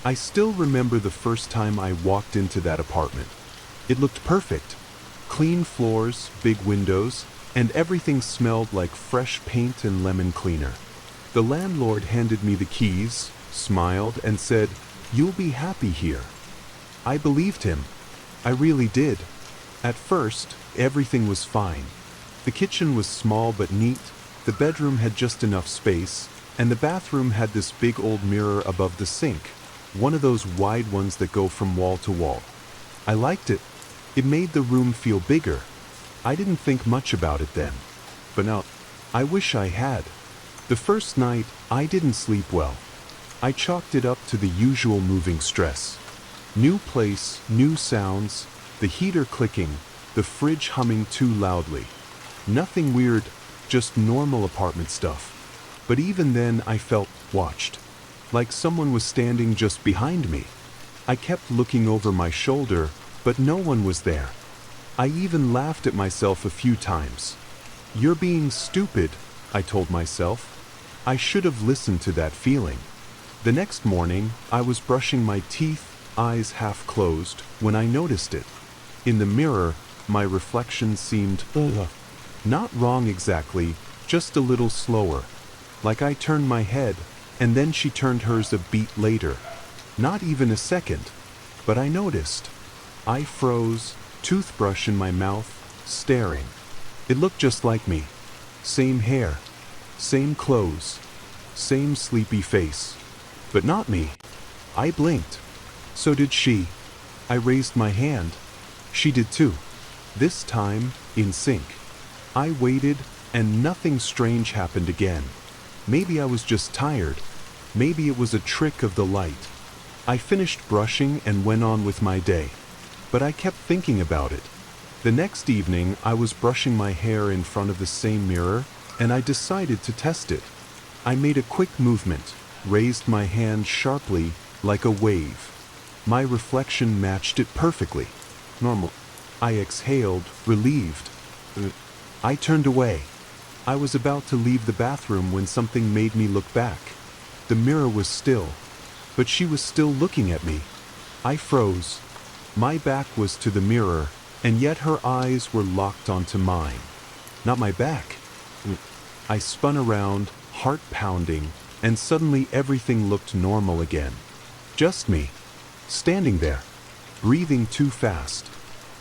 I still remember the first time I walked into that apartment. It looked perfect. Clean floors, big windows, and everything smelled like fresh paint and lemon cleaner. The landlord handed me the keys, smiled, and said, "You'll be happy here." I believed him. I really did. At first, everything was fine. The kitchen was small but neat, the bedroom had just enough space, and the bathroom had this big old mirror above the sink, one of those wide ones that go from wall to wall. I liked it. It made the room feel bigger. I didn't think much about it then. But now, I wish I had. The first night, I didn't sleep well. I chalked it up to the usual moving stress. New place, new sounds, the heater clicking, the fridge humming too loudly. Nothing weird, just normal apartment stuff. But even then I felt watched. Like someone was standing just behind me. I kept looking over my shoulder, but no one was there. I even laughed at myself a few times. "You're being stupid," I told myself. I should have listened to that feeling. The next morning, I was brushing my teeth, eyes half closed, when I noticed it. In the mirror, my reflection seemed not wrong exactly, just a little slower. Like I turned my head, and then she turned hers a beat later. Not even a second. But I noticed. I froze, toothbrush in my mouth, staring. It looked just like me. Same hair, same clothes, same sleepy face. But not me. I blinked. So did she. I raised my hand. She did too. This time, in sync. I waited, and nothing strange happened again. Maybe I was just tired. Maybe it was a trick of the light. I finished brushing and went on with my day. But I kept thinking about it. The next evening, I was brushing my hair in front of the same mirror, and I decided to test it. I made a quick movement, raised my hand sharply, like a wave. My reflection matched it perfectly. Normal. I exhaled, relieved. I turned away. I was about to leave the bathroom when something made me look back. The mirror was still, but she was still looking at me. I froze. My back was to the mirror, and yet her eyes were locked onto mine. Not my back. I spun around, heart pounding, and suddenly everything looked normal again. Just me, standing there, breathing too fast,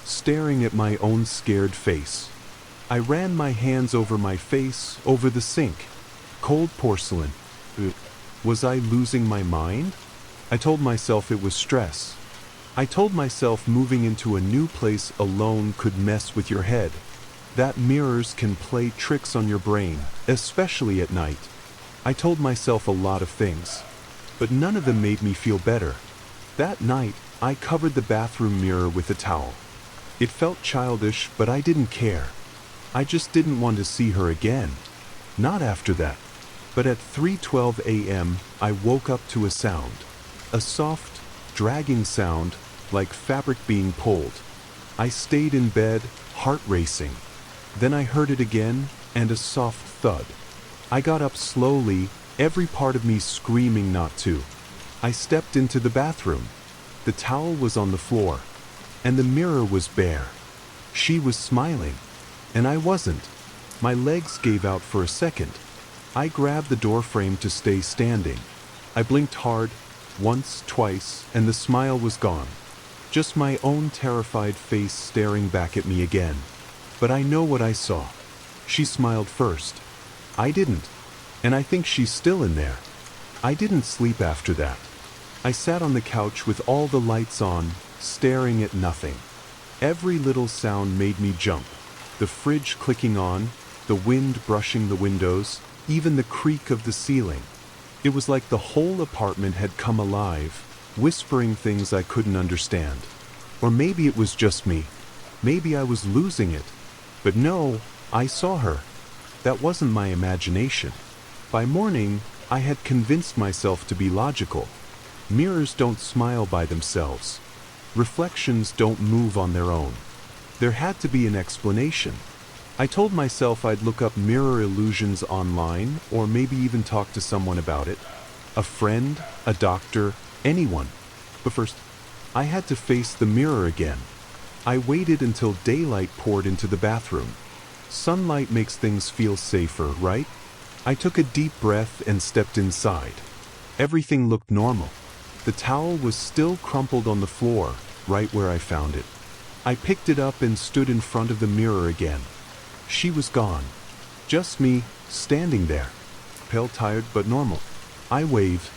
staring at my own scared face. I ran my hands over my face, over the sink. Cold porcelain. Was I losing my mind? I told myself it was stress. I told myself moving into a new place alone could mess with your head. That mirrors can play tricks on your brain, especially at night. I told myself a lot of things, but none of them made me feel better. That night, I covered the bathroom mirror with a towel. It felt childish, but I didn't care. I just didn't want to see her again. Not after that. But at 3:12 a.m., I woke up to a sound. A soft, dragging sound, like fabric being pulled. I stayed in bed, heart racing. Then I heard it again, and a soft thud. I got up slowly, every part of me screaming not to. I stepped into the bathroom. The towel was on the floor, and the mirror was bare. She was smiling, and I wasn't. My legs gave out for a second. I grabbed the door frame to stay standing. I blinked hard, once, twice, and the smile was gone. Just my own terrified face staring back at me again. But I know what I saw. She smiled first. I didn't. And I think she's still in there. I didn't sleep after that. I sat on the couch with all the lights on, staring at nothing. Every little sound made me jump. The fridge clicking on, the wind brushing the windows, even the creak of the ceiling. It was like the whole apartment had come alive, whispering things I couldn't understand. Or maybe it was just me. Maybe I was losing it. But no, I saw her. That wasn't my imagination. By morning, I had convinced myself to be logical. Mirrors don't smile by themselves. Reflections don't move on their own. There had to be an explanation. I told myself I'd look up mirror illusions online, or maybe even talk to someone about it. A friend, a doctor, anyone. But first, I had to face the mirror again. I waited until daylight poured into the bathroom. Sunlight makes things feel safer, right? I took a deep breath and stepped inside. Everything looked normal. The towel was still crumpled on the floor, right where I found it. I picked it up and stood in front of the mirror again. She was gone. Just me, standing there. Pale, tired, but normal. I waved.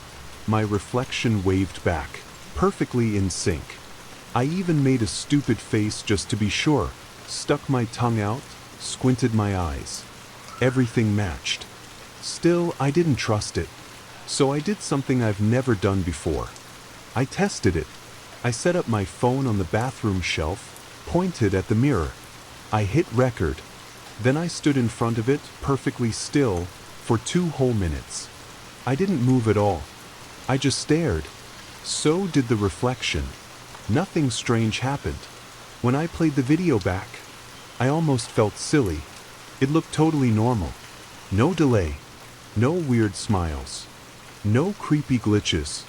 My reflection waved back, perfectly in sync. I even made a stupid face just to be sure, stuck my tongue out, squinted my eyes. Everything matched. Still, I didn't trust it. So I did something I've never done before. I tested it. I set up my phone on the bathroom shelf, pointed at the mirror. I hit record. Then I stood in front of it, perfectly still, for 2 whole minutes. I didn't move at all. I just stared. So did the reflection. Nothing strange happened. When I played the video back, I almost felt silly. It looked totally normal. No delay. No weird smiles. No creepy glitches.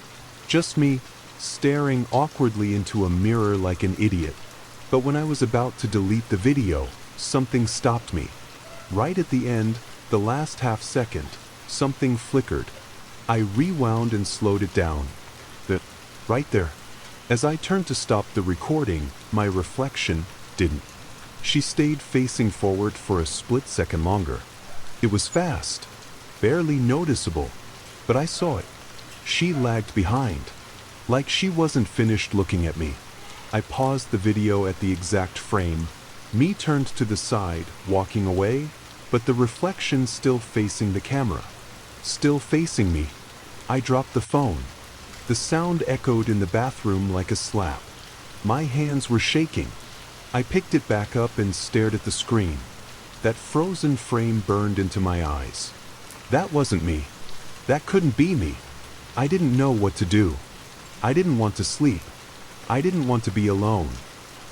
Just me, staring awkwardly into a mirror like an idiot. But when I was about to delete the video, something stopped me. Right at the end, the last half second, something flickered. I rewound and slowed it down. Right there. As I turned to stop the recording, my reflection didn't. She stayed facing forward for a split second longer. It was fast, barely noticeable, but I saw it. She lagged behind, like she wasn't finished looking at me. I paused the video at the exact frame. Me turned to the side, walking away, but the reflection still facing the camera. Still facing me. I dropped the phone. The sound echoed in the bathroom like a slap. My hands were shaking. I picked it back up and stared at the screen. That frozen frame burned into my eyes. That wasn't me. That couldn't be me. I didn't know what to do. I didn't want to sleep. I didn't want to be alone.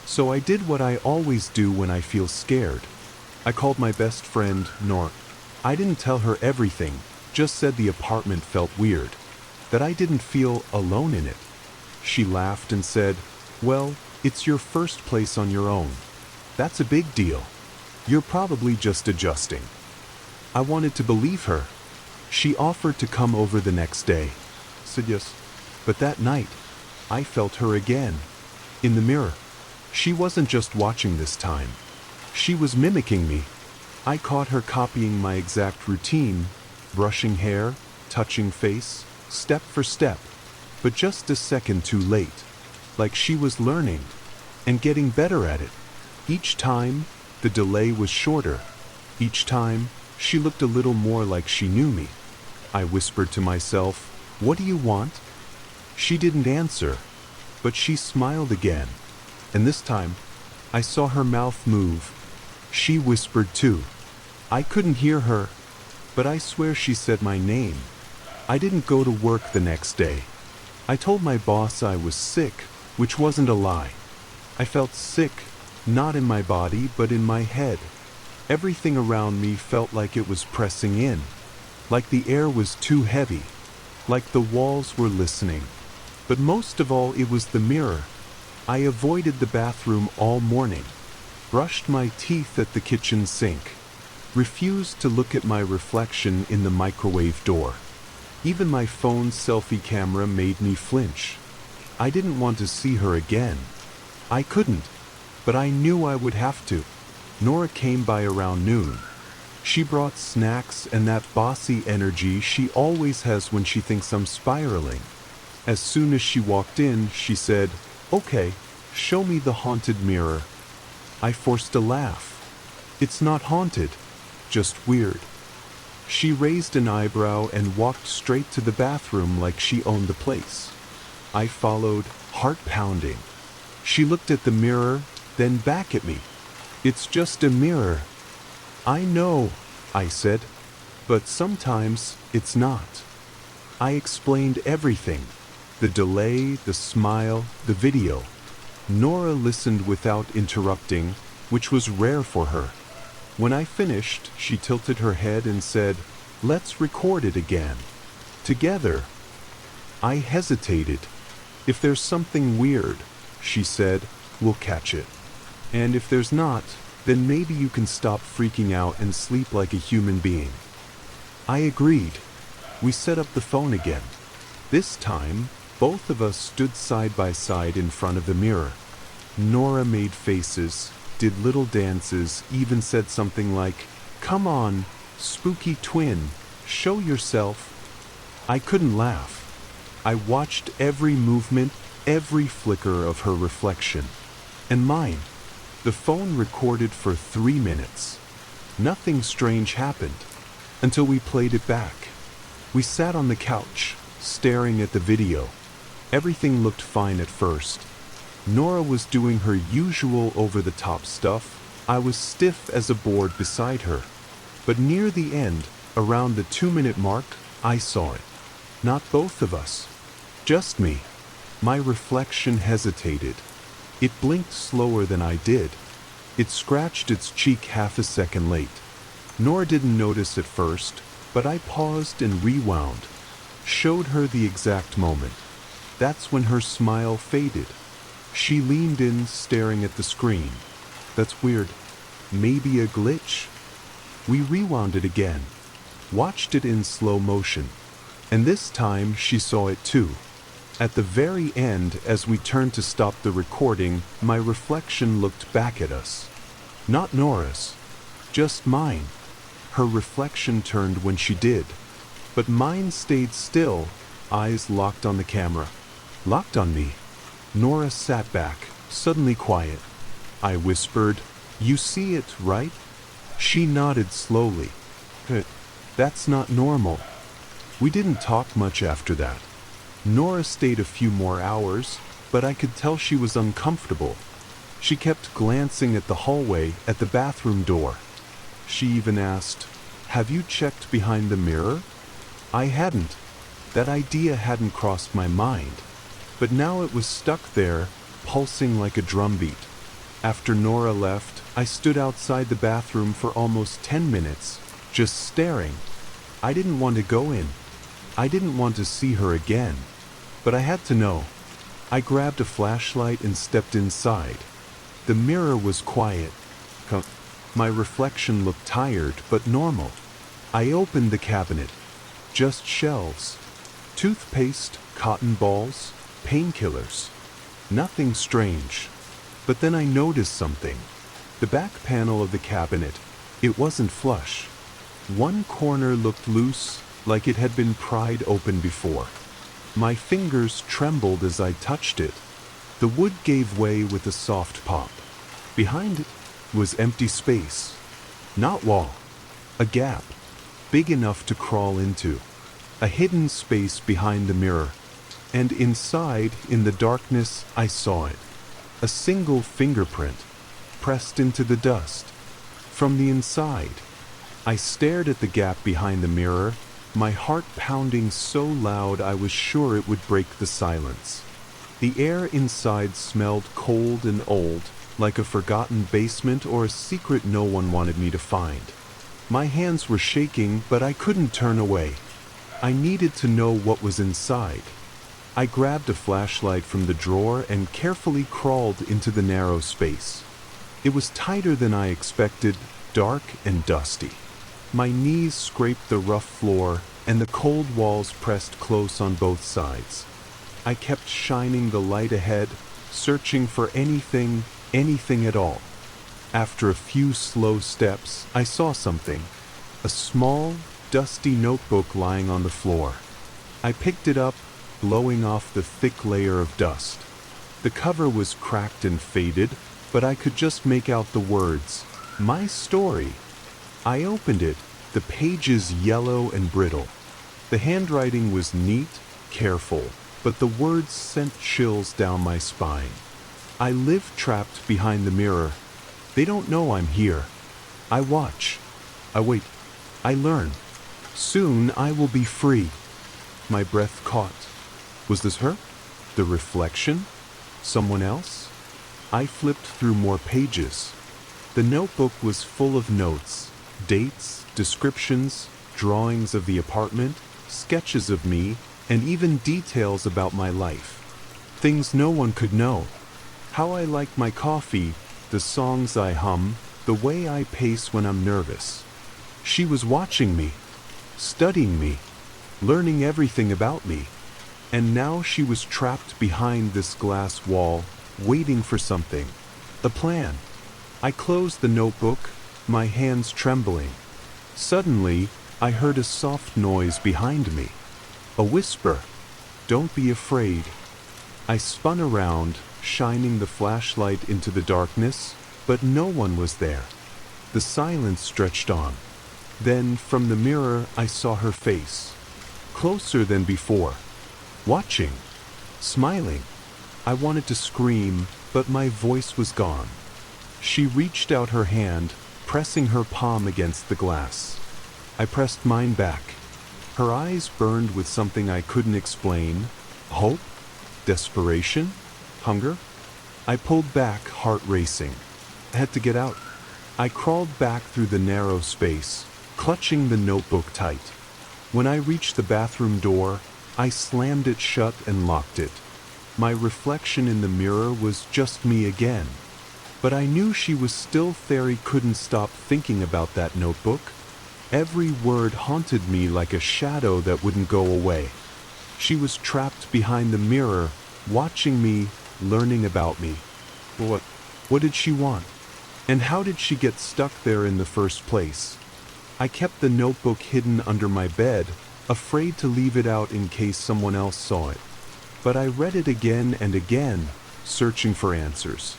So I did what I always do when I feel scared. I called my best friend, Nor. I didn't tell her everything, just said the apartment felt weird, that I didn't feel alone in it. She laughed and said, "Well, it's your first place on your own. That's a big deal. You're probably just adjusting." I wanted to believe her. She offered to come over the next day. Said yes. But that night, I felt her again. In the mirror. She wasn't just watching this time. She was mimicking me. I caught her copying my exact routine, brushing hair, touching face, step for step, but just a second too late. Like she was learning and getting better at it. Each time, the delay was shorter. Each time, she looked a little more like she knew me. I whispered to myself, "What do you want?" She didn't answer, but she smiled again. And this time, I saw her mouth move. She whispered too. I couldn't hear her, but I swear she said my name. I didn't go to work the next day. I told my boss I was sick, which wasn't a lie. I felt sick, not in my body, but in my head. Everything around me felt like it was pressing in, like the air was too heavy, like the walls were listening. But most of all, it was the mirror. I avoided the bathroom all morning, brushed my teeth at the kitchen sink, refused to look at my reflection in the microwave door. Even my phone's selfie camera made me flinch. I didn't want to see her again. I couldn't, but I knew I would have to. Nora came by around noon. She brought snacks and that bossy energy she always has when she thinks I'm spiraling. As soon as she walked in, she said, "Okay, show me the haunted mirror." I forced a laugh. "It's not haunted, just weird." She raised an eyebrow and walked straight to the bathroom like she owned the place. I followed, heart pounding. She looked at the mirror, then back at me. "It's just a mirror." "I know," I said, "but sometimes it's not." I explained everything. The delay, the smile, the video. Nora listened without interrupting, which was rare for her. When I finished, she tilted her head and said, "Let's record it again. Together." I hesitated. If there's something weird, she said, we'll catch it. And if there's not, then maybe you can stop freaking out and sleep like a human being. I agreed. We set up the phone again. This time, both of us stood side by side in front of the mirror. Nora made faces, did little dances, even said something like, "Come on, spooky twin, show yourself." I couldn't laugh. I watched every movement, every flicker of her reflection. And mine. The phone recorded for 3 minutes. Nothing strange happened until we played it back. We sat on the couch, staring at the video. Everything looked fine at first. Nora was doing her usual over-the-top stuff. I was stiff as a board beside her. But near the end, around the 2-minute mark, I saw it. Not both of us. Just me. My reflection hesitated. It blinked slower than I did. It scratched its cheek half a second late. Nora didn't notice at first, but I paused and rewound. Showed her the exact moment. That's when her smile faded. She leaned in, staring at the screen. That's weird. Maybe a glitch? We rewound it again. Watched it in slow motion. And this time she saw it too. At the very end, as we turned to stop the recording, my reflection looked back at us. Not Nora's. Just mine. Her reflection turned when she did. But mine stayed still, eyes locked on the camera. Locked on me. Nora sat back, suddenly quiet. I whispered, "You see it, right?" She nodded slowly. That's not normal." We didn't talk much after that. Nora stayed a few more hours, but I could tell she was uncomfortable. She kept glancing at the hallway, at the bathroom door. She even asked, "Have you checked behind the mirror?" I hadn't. That idea hadn't crossed my mind. But now it was stuck there, pulsing like a drumbeat. After Nora left, I stood outside the bathroom for almost 10 minutes, just staring. I didn't want to go in. I didn't want to see her again. But I had to know. I grabbed a flashlight and stepped inside. The mirror was quiet. My reflection looked tired but normal. I opened the cabinet. Just shelves. Toothpaste, cotton balls, painkillers. Nothing strange. But then I noticed something. The back panel of the cabinet, it wasn't flush. One corner looked loose, like it had been pried open before. My fingers trembled as I touched it. The wood gave way with a soft pop. Behind it was empty space. Not wall. A gap. Big enough to crawl into. A hidden space behind the mirror. And inside, in the darkness, I saw it. A single fingerprint, pressed into the dust. From the inside. I stared at the gap behind the mirror, my heart pounding so loud I was sure it would break the silence. The air inside smelled cold and old, like a forgotten basement or a secret no one wanted me to find. My hands were shaking, but I couldn't turn away. I needed to know what was inside. I grabbed a flashlight from the drawer and carefully crawled into the narrow space. It was tighter than I expected, dark and dusty. My knees scraped the rough floor, and the cold walls pressed close on both sides. I kept shining the light ahead, searching for anything at all. After a few slow steps, I saw something. A small, dusty notebook lying on the floor. I picked it up, blowing off the thick layer of dust. The cover was cracked and faded, but I could just make out the words, "My story." I opened it, the pages yellow and brittle. The handwriting was neat, careful, but the words sent chills down my spine. I live trapped behind the mirror. They don't know I'm here. I watch. I wait. I learn. Soon I will be free. My breath caught. Was this her? The reflection? Someone else? I flipped through more pages. The notebook was full of notes, dates, descriptions, drawings of the apartment, sketches of me, and even details about my life. things no one could know. How I like my coffee, the songs I hum, the way I pace when I'm nervous. She was watching me, studying me, learning everything about me. And now she was trapped behind this glass wall, waiting for something. A plan. I closed the notebook, my hands trembling. Suddenly, I heard a soft noise behind me. A whisper. "Don't be afraid." I spun around, shining the flashlight into the darkness, but no one was there. The silence stretched on. Then, from the mirror, I saw her face. Closer than before. Watching. Smiling. I wanted to scream, but my voice was gone. She reached out her hand, pressing her palm against the glass. I pressed mine back. Her eyes burned with something I couldn't explain. Hope? Desperation? Hunger? I pulled back, heart racing. I had to get out. I crawled back through the narrow space, clutching the notebook tight. When I reached the bathroom door, I slammed it shut and locked it. My reflection in the mirror was just me again. But I knew she was still there. I couldn't stop thinking about that notebook. Every word haunted me like a shadow that wouldn't go away. She was trapped behind the mirror, watching me, learning about me. What did she want? And how did she get stuck there in the first place? I kept the notebook hidden under my bed, afraid to leave it out in case someone else saw it. But I read it again and again, searching for answers.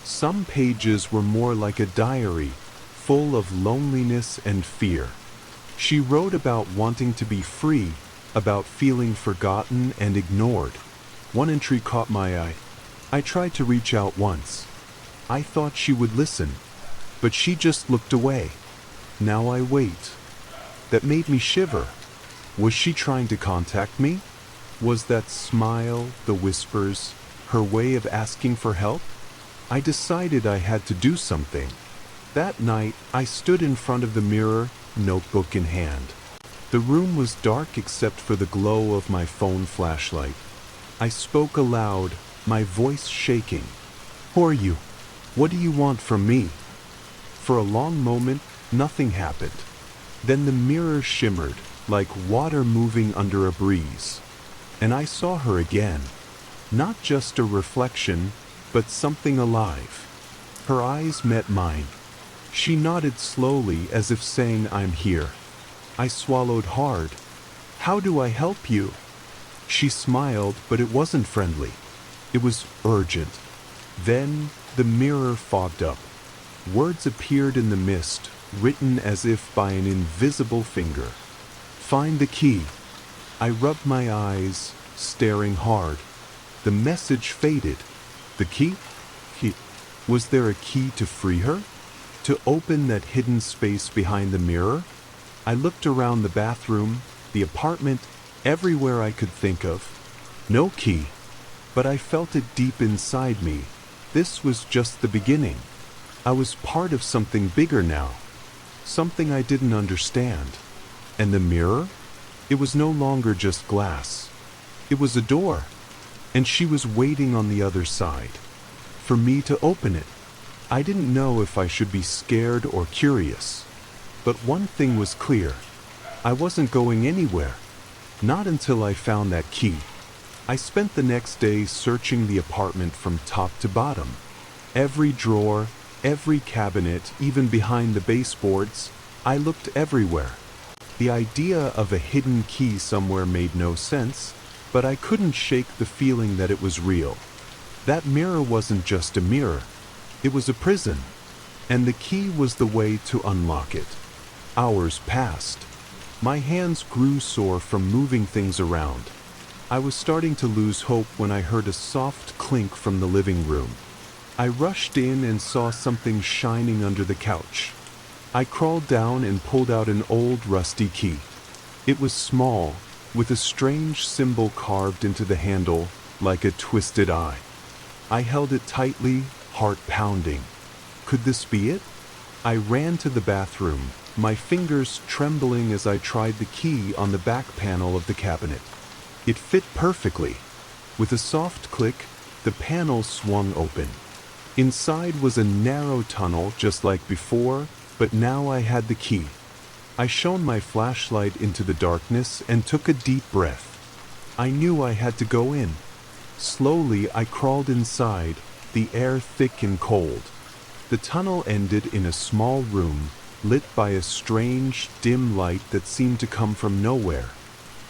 Some pages were more like a diary, full of loneliness and fear. She wrote about wanting to be free, about feeling forgotten and ignored. One entry caught my eye. I tried to reach out once. I thought she would listen, but she just looked away. Now I wait. That made me shiver. Was she trying to contact me? Was that smile, the whispers, her way of asking for help? I decided I had to do something. That night, I stood in front of the mirror, notebook in hand. The room was dark except for the glow of my phone flashlight. I spoke aloud, my voice shaking. "Who are you? What do you want from me?" For a long moment, nothing happened. Then the mirror shimmered, like water moving under a breeze. And I saw her again. Not just a reflection, but something alive. Her eyes met mine. She nodded slowly as if saying, "I'm here." I swallowed hard. "How do I help you?" She smiled, but it wasn't friendly. It was urgent. Then the mirror fogged up. Words appeared in the mist, written as if by an invisible finger. "Find the key." I rubbed my eyes, staring hard. The message faded. The key? Was there a key to free her? To open that hidden space behind the mirror? I looked around the bathroom, the apartment, everywhere I could think of. No key. But I felt it deep inside me. This was just the beginning. I was part of something bigger now. Something I didn't understand. And the mirror? It was no longer just glass. It was a door. And she was waiting on the other side. For me to open it. I didn't know if I should be scared or curious. But one thing was clear. I wasn't going anywhere. Not until I found that key. I spent the next day searching the apartment from top to bottom. Every drawer, every cabinet, even behind the baseboards, I looked everywhere. The idea of a hidden key somewhere made no sense, but I couldn't shake the feeling that it was real. That mirror wasn't just a mirror. It was a prison, and the key was the way to unlock it. Hours passed. My hands grew sore from moving things around. I was starting to lose hope when I heard a soft clink from the living room. I rushed in and saw something shining under the couch. I crawled down and pulled out an old rusty key. It was small, with a strange symbol carved into the handle, like a twisted eye. I held it tightly, heart pounding. Could this be it? I ran to the bathroom, my fingers trembling as I tried the key on the back panel of the cabinet. It fit perfectly. With a soft click, the panel swung open. Inside was a narrow tunnel just like before, but now I had the key. I shone my flashlight into the darkness and took a deep breath. I knew I had to go in. Slowly, I crawled inside, the air thick and cold. The tunnel ended in a small room, lit by a strange, dim light that seemed to come from nowhere.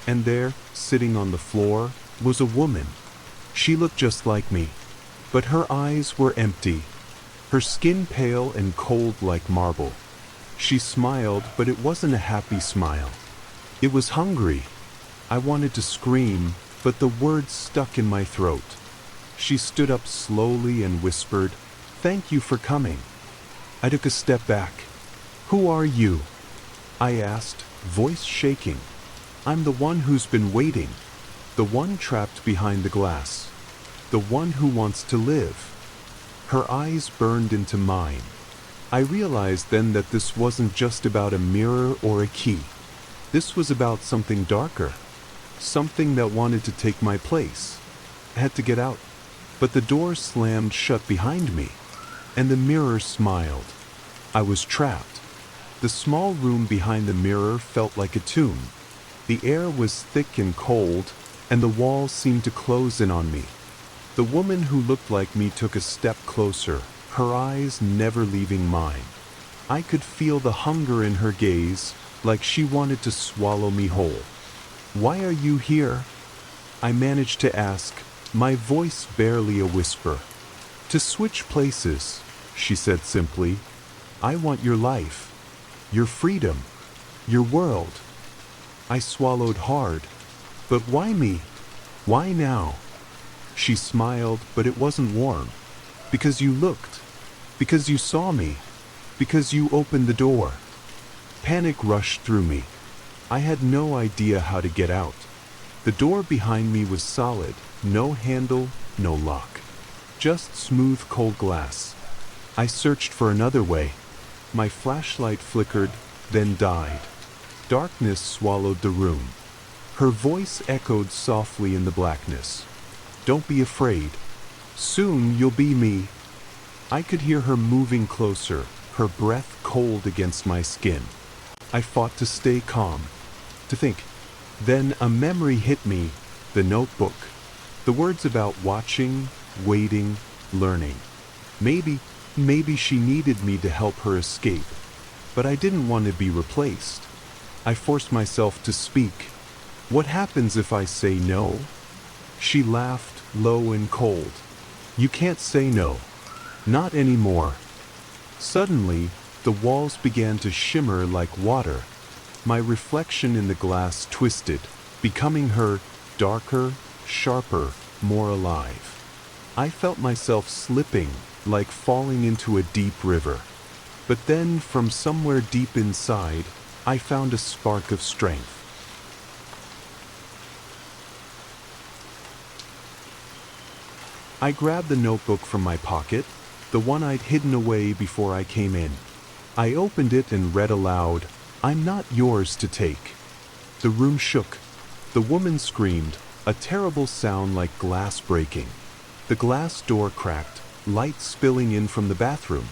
And there, sitting on the floor, was a woman. She looked just like me, but her eyes were empty, her skin pale and cold like marble. She smiled, but it wasn't a happy smile. It was hungry. I wanted to scream, but the words stuck in my throat. She stood up slowly and whispered, "Thank you for coming." I took a step back. "Who are you?" I asked, voice shaking. "I'm the one who's been waiting, the one trapped behind the glass, the one who wants to live." Her eyes burned into mine. I realized then that this wasn't just about a mirror or a key. This was about something darker, something that wanted to take my place. I had to get out, but the door slammed shut behind me, and the mirror smiled. I was trapped. The small room behind the mirror felt like a tomb. The air was thick and cold, and the walls seemed to close in on me. The woman who looked like me took a step closer, her eyes never leaving mine. I could feel the hunger in her gaze, like she wanted to swallow me whole. "Why are you here?" I managed to ask, my voice barely a whisper. "To switch places," she said simply. "I want your life, your freedom, your world." I swallowed hard. "But why me? Why now?" She smiled, but it wasn't warm. "Because you looked. Because you saw me. Because you opened the door." Panic rushed through me. I had no idea how to get out. The door behind me was solid, no handle, no lock. Just smooth cold glass. I searched for another way. My flashlight flickered, then died. Darkness swallowed the room. Her voice echoed softly in the blackness. "Don't be afraid. Soon you'll be me." I could hear her moving closer, her breath cold against my skin. I fought to stay calm, to think. Then a memory hit me, the notebook. The words about watching, waiting, learning. Maybe she needed me to help her escape, but I didn't want to be replaced. I forced myself to speak. "What happens if I say no?" She laughed, low and cold. "You can't say no. Not anymore." Suddenly, the walls began to shimmer like water. My reflection in the glass twisted, becoming her, darker, sharper, more alive. I felt myself slipping, like falling into a deep river. But then, from somewhere deep inside, I found a spark of strength. I grabbed the notebook from my pocket, the one I'd hidden away before I came in. I opened it and read aloud, "I'm not yours to take." The room shook. The woman screamed, a terrible sound like glass breaking. The glass door cracked, light spilling in from the bathroom.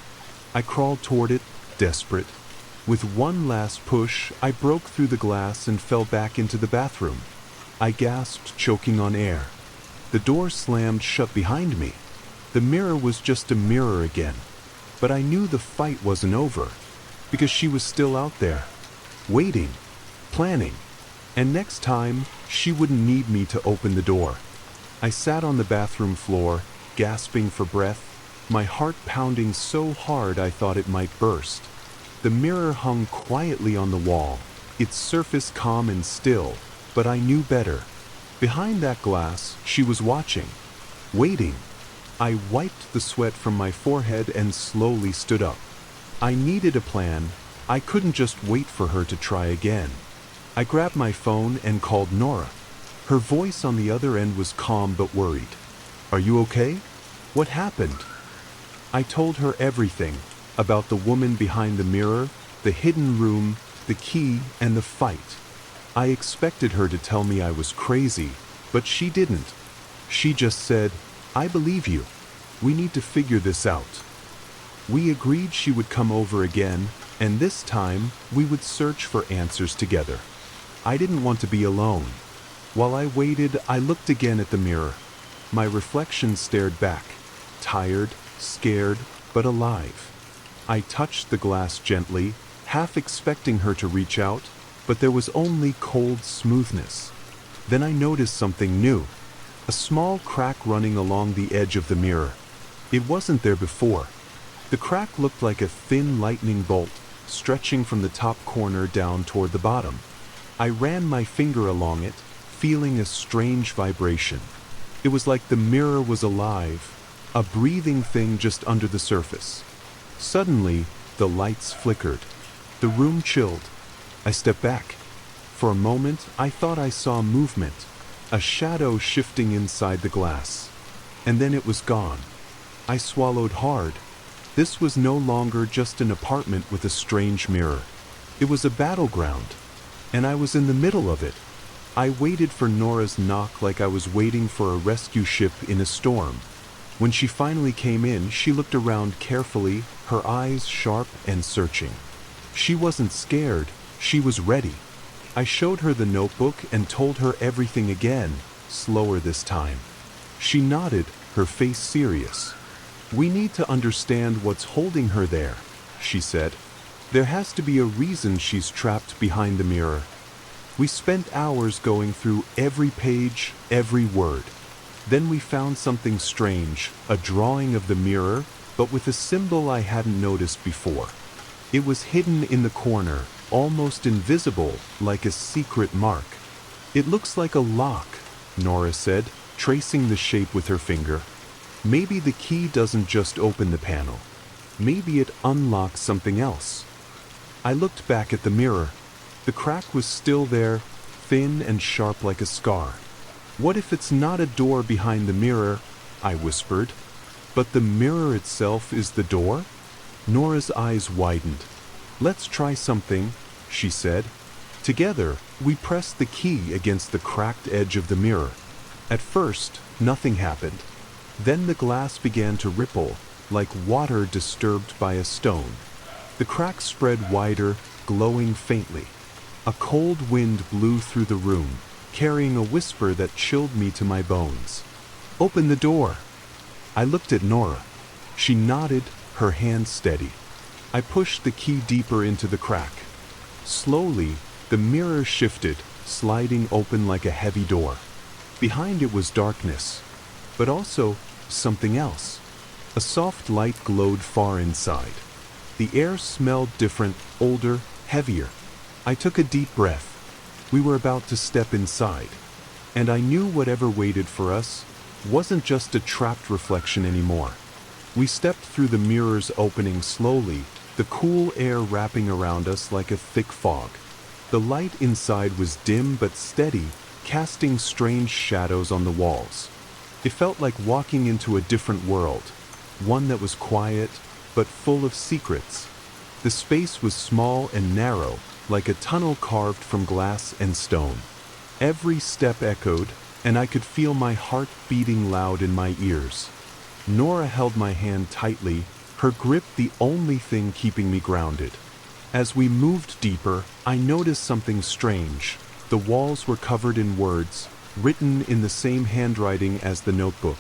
I crawled toward it, desperate. With one last push, I broke through the glass and fell back into the bathroom. I gasped, choking on air. The door slammed shut behind me. The mirror was just a mirror again. But I knew the fight wasn't over, because she was still out there, waiting, planning. And next time, she wouldn't need me to open the door. I sat on the bathroom floor, gasping for breath, my heart pounding so hard I thought it might burst. The mirror hung quietly on the wall, its surface calm and still, but I knew better. Behind that glass, she was watching, waiting. I wiped the sweat from my forehead and slowly stood up. I needed a plan. I couldn't just wait for her to try again. I grabbed my phone and called Nora. Her voice on the other end was calm but worried. "Are you okay? What happened?" I told her everything, about the woman behind the mirror, the hidden room, the key, and the fight. I expected her to tell me I was crazy, but she didn't. She just said, "I believe you. We need to figure this out." We agreed she would come over again, and this time we would search for answers together. I didn't want to be alone. While I waited, I looked again at the mirror. My reflection stared back, tired, scared, but alive. I touched the glass gently, half expecting her to reach out, but there was only cold smoothness. Then I noticed something new, a small crack running along the edge of the mirror. It wasn't there before. The crack looked like a thin lightning bolt, stretching from the top corner down toward the bottom. I ran my finger along it, feeling a strange vibration. It was like the mirror was alive, a breathing thing just under the surface. Suddenly, the lights flickered. The room chilled. I stepped back. For a moment, I thought I saw movement, a shadow shifting inside the glass. And then it was gone. I swallowed hard. This was no longer just an apartment with a strange mirror. It was a battleground, and I was in the middle of it. I waited for Nora's knock like I was waiting for a rescue ship in a storm. When she finally came in, she looked around carefully, her eyes sharp and searching. She wasn't scared, she was ready. I showed her the notebook and told her everything again, slower this time. She nodded, her face serious. "We need to understand what's holding her there," she said. "There has to be a reason she's trapped behind the mirror." We spent hours going through every page, every word. Then we found something strange, a drawing of the mirror, but with a symbol I hadn't noticed before. It was hidden in the corner, almost invisible, like a secret mark. "It looks like a lock," Nora said, tracing the shape with her finger. "Maybe the key doesn't just open the panel. Maybe it unlocks something else." I looked back at the mirror. The crack was still there, thin and sharp like a scar. "What if it's not a door behind the mirror?" I whispered. "But the mirror itself is the door?" Nora's eyes widened. "Let's try something," she said. Together, we pressed the key against the cracked edge of the mirror. At first, nothing happened. Then the glass began to ripple, like water disturbed by a stone. The crack spread wider, glowing faintly. A cold wind blew through the room, carrying a whisper that chilled me to my bones. "Open the door." I looked at Nora. She nodded, her hand steady. I pushed the key deeper into the crack. Slowly, the mirror shifted, sliding open like a heavy door. Behind it was darkness, but also something else. A soft light glowed far inside. The air smelled different, older, heavier. I took a deep breath. We were about to step inside, and I knew whatever waited for us wasn't just a trapped reflection anymore. We stepped through the mirror's opening slowly, the cool air wrapping around us like a thick fog. The light inside was dim but steady, casting strange shadows on the walls. It felt like walking into a different world, one that was quiet but full of secrets. The space was small and narrow, like a tunnel carved from glass and stone. Every step echoed, and I could feel my heart beating loud in my ears. Nora held my hand tightly, her grip the only thing keeping me grounded. As we moved deeper, I noticed something strange. The walls were covered in words, written in the same handwriting as the notebook.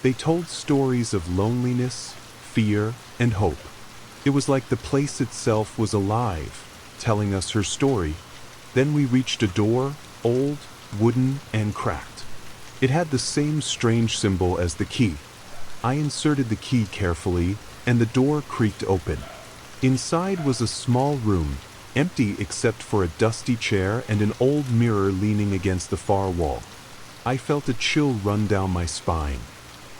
They told stories of loneliness, fear, and hope. It was like the place itself was alive, telling us her story. Then we reached a door, old, wooden, and cracked. It had the same strange symbol as the key. I inserted the key carefully, and the door creaked open. Inside was a small room, empty except for a dusty chair and an old mirror leaning against the far wall. I felt a chill run down my spine.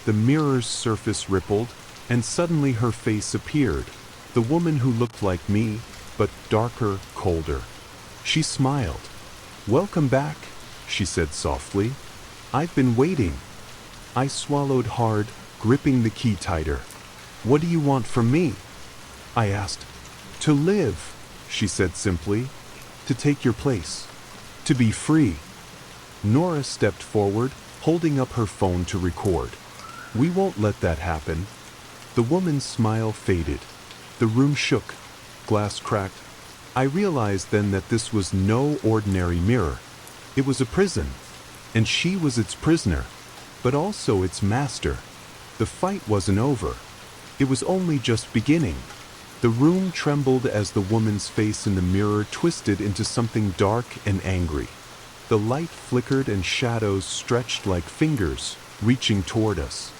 The mirror's surface rippled, and suddenly her face appeared, the woman who looked like me, but darker, colder. She smiled. "Welcome back," she said softly. "I've been waiting." I swallowed hard, gripping the key tighter. "What do you want from me?" I asked. "To live," she said simply. "To take your place. To be free." Nora stepped forward, holding up her phone to record. "We won't let that happen." The woman's smile faded. The room shook. Glass cracked. I realized then that this was no ordinary mirror. It was a prison, and she was its prisoner, but also its master. The fight wasn't over. It was only just beginning. The room trembled as the woman's face in the mirror twisted into something dark and angry. The light flickered and shadows stretched like fingers, reaching toward us.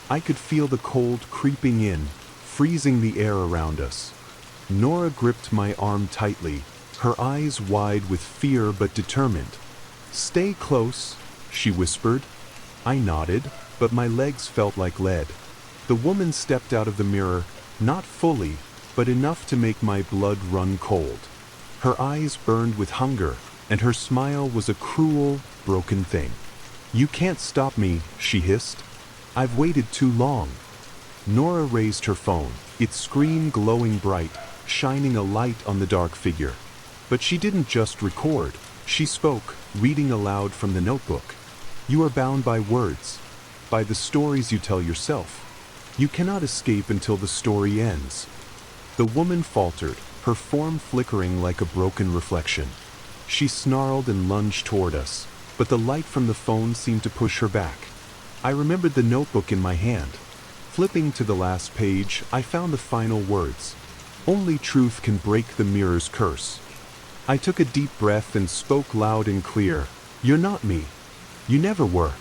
I could feel the cold creeping in, freezing the air around us. Nora gripped my arm tightly, her eyes wide with fear but determined. "Stay close," she whispered. I nodded, but my legs felt like lead. The woman stepped out of the mirror, not fully, but enough to make my blood run cold. Her eyes burned with hunger, and her smile was a cruel, broken thing. "You can't stop me," she hissed. "I've waited too long." Nora raised her phone, its screen glowing bright, shining a light on the dark figure. But she didn't just record. She spoke, reading aloud from the notebook. "You are bound by words, by the stories you tell yourself. You cannot escape until the story ends." The woman faltered, her form flickering like a broken reflection. She snarled and lunged toward us, but the light from the phone seemed to push her back. I remembered the notebook in my hand. Flipping to the last page, I found the final words. "Only truth can break the mirror's curse." I took a deep breath and spoke loud and clear. "You're not me. You never were.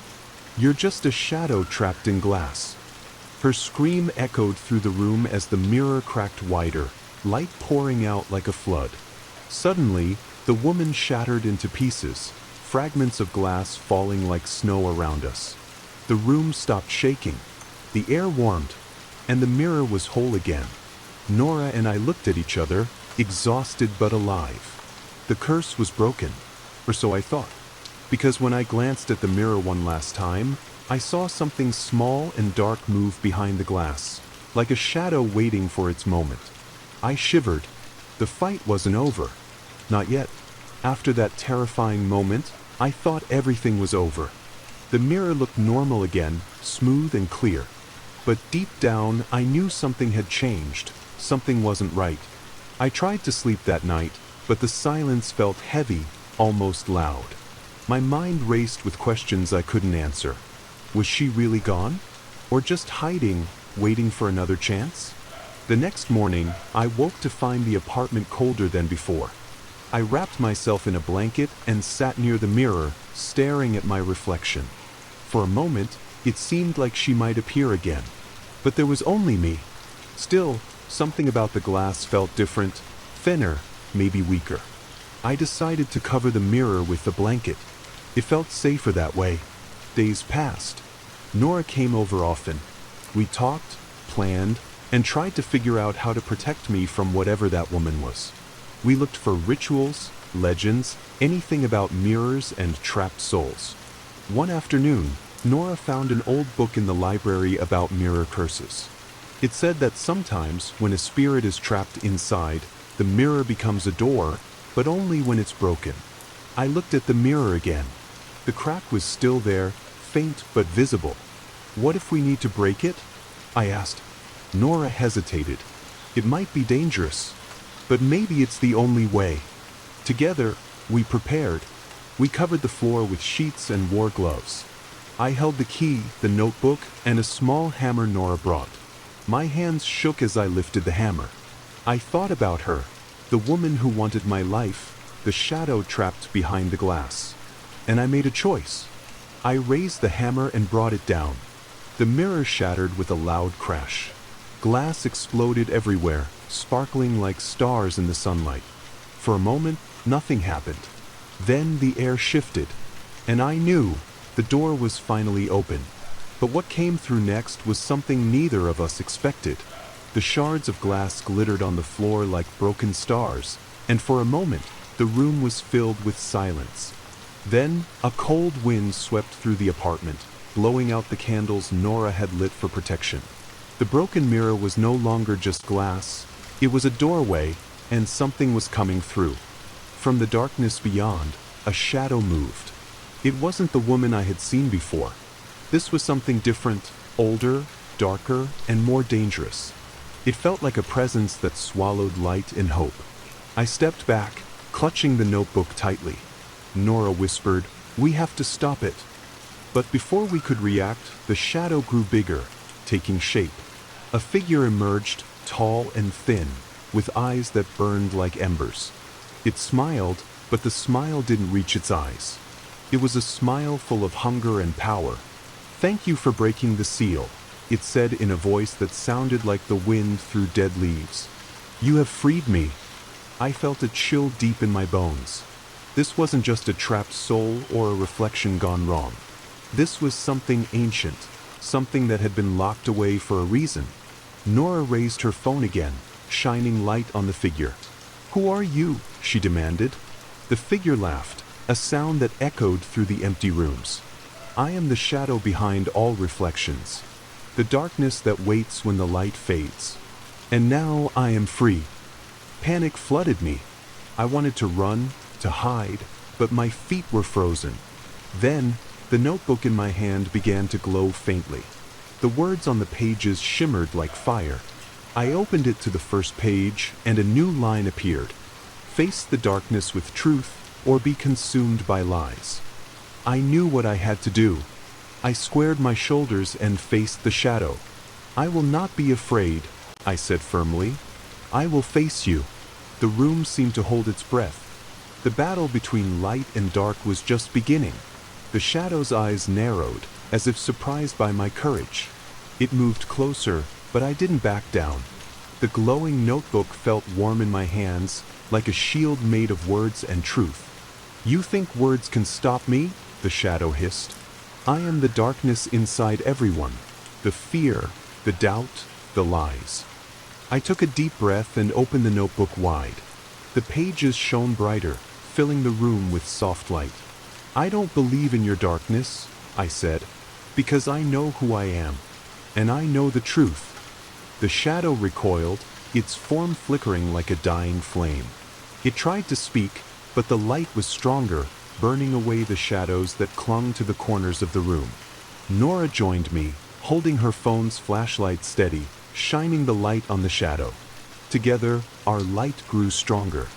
You're just a shadow trapped in glass." Her scream echoed through the room as the mirror cracked wider, light pouring out like a flood. Suddenly, the woman shattered into pieces, fragments of glass falling like snow around us. The room stopped shaking. The air warmed, and the mirror was whole again. Nora and I looked at each other, exhausted but alive. The curse was broken, or so I thought, because when I glanced at the mirror one last time, I saw something small and dark move behind the glass, like a shadow waiting for its moment. I shivered. The fight wasn't over. Not yet. After that terrifying moment, I thought everything was over. The mirror looked normal again, smooth and clear. But deep down, I knew something had changed. Something wasn't right. I tried to sleep that night, but the silence felt heavy, almost loud. My mind raced with questions I couldn't answer. Was she really gone? Or just hiding, waiting for another chance? The next morning, I woke to find the apartment colder than before. I wrapped myself in a blanket and sat near the mirror, staring at my reflection. For a moment, it seemed like she might appear again. But there was only me. Still, something about the glass felt different, thinner, maybe weaker. I decided to cover the mirror with the blanket. It felt safer that way. Days passed. Nora came over often. We talked, planned, and tried to figure out how to protect me from whatever that woman was. We looked for rituals, legends, anything about mirrors and trapped souls. One afternoon, Nora found an old book in the library about mirror curses. It said that sometimes, when a spirit is trapped inside, the mirror becomes a door, but only when it's broken. I looked at the mirror again. The crack was still there, faint but visible. "What if we need to break it?" I asked. Nora hesitated. "It might be dangerous, but maybe it's the only way." Together, we prepared. We covered the floor with sheets and wore gloves. I held the key, the notebook, and a small hammer Nora brought. My hands shook as I lifted the hammer. I thought about her, the woman who wanted my life, the shadow trapped behind the glass. And I made a choice. I raised the hammer and brought it down. The mirror shattered with a loud crash. Glass exploded everywhere, sparkling like stars in the sunlight. For a moment, nothing happened. Then the air shifted, and I knew the door was finally open. But what came through next was something neither of us expected. The shards of glass glittered on the floor like broken stars, and for a moment, the room was filled with silence. Then, a cold wind swept through the apartment, blowing out the candles Nora had lit for protection. The broken mirror was no longer just glass, it was a doorway, and something was coming through. From the darkness beyond, a shadow moved. It wasn't the woman I had seen before. This was something different, older, darker, and more dangerous. It felt like a presence that swallowed light and hope. I stepped back, clutching the notebook tightly. Nora whispered, "We have to stop it." But before we could react, the shadow grew bigger, taking shape. A figure emerged, tall and thin, with eyes that burned like embers. It smiled, but the smile didn't reach its eyes. It was a smile full of hunger and power. "Thank you for breaking the seal," it said in a voice that sounded like the wind through dead leaves. "You have freed me." I felt a chill deep in my bones. This wasn't just a trapped soul or a reflection gone wrong. This was something ancient, something that had been locked away for a reason. Nora raised her phone again, shining light on the figure. "Who are you?" she demanded. The figure laughed, a sound that echoed through the empty rooms. "I am the shadow behind all reflections, the darkness that waits when the light fades. And now I am free." Panic flooded me. I wanted to run, to hide, but my feet were frozen. Then, the notebook in my hand began to glow faintly. The words on the pages shimmered like fire. I opened it to the first page, and a new line appeared. "Face the darkness with truth, or be consumed by lies." I knew what I had to do. I squared my shoulders and faced the shadow. "I will not be afraid," I said firmly. "I will face you." The room seemed to hold its breath. The battle between light and dark was just beginning. The shadow's eyes narrowed, as if surprised by my courage. It moved closer, but I didn't back down. The glowing notebook felt warm in my hands, like a shield made of words and truth. "You think words can stop me?" the shadow hissed. "I am the darkness inside everyone. The fear, the doubt, the lies." I took a deep breath and opened the notebook wide. The pages shone brighter, filling the room with soft light. "I don't believe in your darkness," I said, "because I know who I am, and I know the truth." The shadow recoiled, its form flickering like a dying flame. It tried to speak, but the light was stronger, burning away the shadows that clung to the corners of the room. Nora joined me, holding her phone's flashlight steady, shining the light on the shadow. Together, our light grew stronger.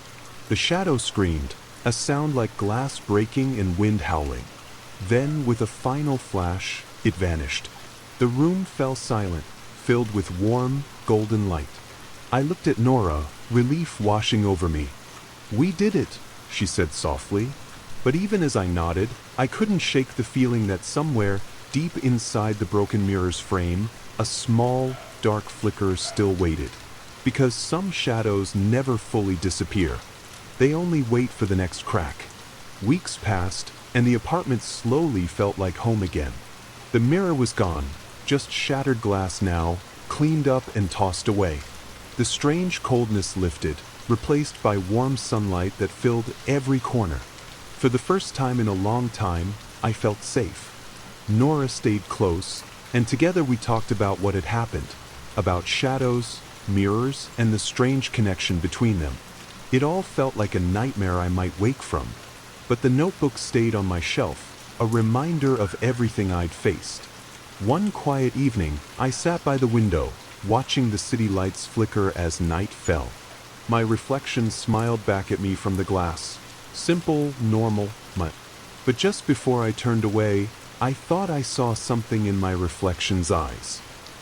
The shadow screamed, a sound like glass breaking and wind howling. Then, with a final flash, it vanished. The room fell silent, filled with warm, golden light. I looked at Nora, relief washing over me. "We did it," she said softly. But even as I nodded, I couldn't shake the feeling that somewhere, deep inside the broken mirror's frame, a small, dark flicker still waited. Because some shadows never fully disappear. They only wait for the next crack. Weeks passed, and the apartment slowly felt like home again. The mirror was gone, just shattered glass now, cleaned up and tossed away. The strange coldness lifted, replaced by warm sunlight that filled every corner. For the first time in a long time, I felt safe. Nora stayed close, and together we talked about what had happened, about shadows, mirrors, and the strange connection between them. It all felt like a nightmare I might wake from, but the notebook stayed on my shelf, a reminder of everything I'd faced. One quiet evening, I sat by the window, watching the city lights flicker as night fell. My reflection smiled back at me from the glass. Simple, normal, but just before I turned away, I thought I saw something in my reflection's eyes.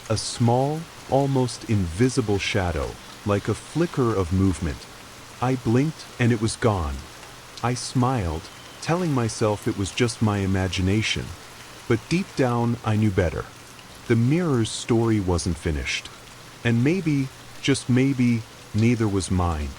A small, almost invisible shadow, like a flicker of movement. I blinked and it was gone. I smiled, telling myself it was just my imagination. But deep down, I knew better. The mirror's story wasn't finished. And maybe, just maybe, neither was mine.